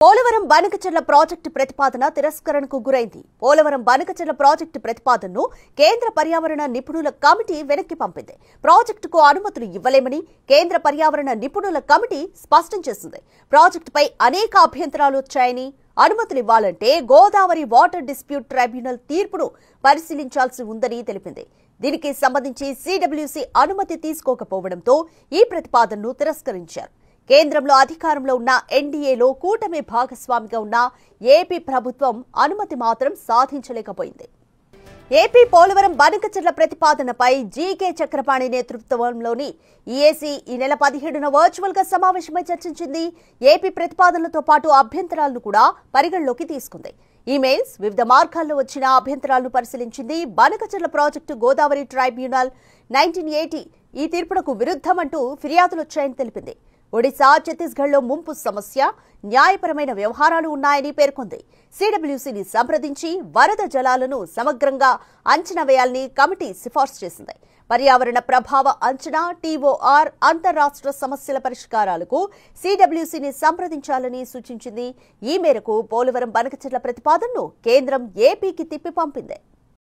Polavaram Banakacherla project ప్రతిపాదన తిరస్కరణకు గురైంది. Polavaram Banakacherla project ప్రతిపాదనను కేంద్ర పర్యావరణ నిపుణుల కమిటీ వెనక్కి పంపింది. ప్రాజెక్టుకు అనుమతులు ఇవ్వలేమని కేంద్ర పర్యావరణ నిపుణుల కమిటీ స్పష్టం చేసింది. ప్రాజెక్టుపై అనేక అభ్యంతరాలు వచ్చాయని, అనుమతులు ఇవ్వాలంటే గోదావరి వాటర్ డిస్ప్యూట్ ట్రైబ్యునల్ తీర్పును పరిశీలించాల్సి ఉందని తెలిపింది. దీనికి సంబంధించి సిడబ్ల్యూసీ అనుమతి తీసుకోకపోవడంతో ఈ ప్రతిపాదనను తిరస్కరించారు. కేంద్రంలో అధికారంలో ఉన్న ఎన్డీఏలో కూటమి భాగస్వామిగా ఉన్న ఏపీ ప్రభుత్వం అనుమతి మాత్రం సాధించలేకపోయింది. ఏపీ పోలవరం బనకచెర్ల ప్రతిపాదనపై జీకే చక్రపాణి నేతృత్వంలోని ఈఏసీ ఈ నెల 17న వర్చువల్ గా సమావేశమై చర్చించింది. ఏపీ ప్రతిపాదనలతో పాటు అభ్యంతరాలను కూడా పరిగణలోకి తీసుకుంది. ఈమెయిల్స్, వివిధ మార్గాల్లో వచ్చిన అభ్యంతరాలను పరిశీలించింది. బనకచెర్ల ప్రాజెక్టు గోదావరి ట్రైబ్యునల్ 1980 ఈ తీర్పునకు విరుద్ధమంటూ ఫిర్యాదులొచ్చాయని తెలిపింది. ఒడిశా, ఛత్తీస్గఢ్లో ముంపు సమస్య, న్యాయపరమైన వ్యవహారాలు ఉన్నాయని పేర్కొంది. సిడబ్ల్యూసీని సంప్రదించి వరద జలాలను సమగ్రంగా అంచనా వేయాలని కమిటీ సిఫార్సు చేసింది. పర్యావరణ ప్రభావ అంచనా, టీఓఆర్, అంతర్రాష్ట్ర సమస్యల పరిష్కారాలకు సిడబ్ల్యూసీని సంప్రదించాలని సూచించింది. ఈ మేరకు పోలవరం బనకచెర్ల ప్రతిపాదనను కేంద్రం ఏపీకి తిప్పి పంపింది.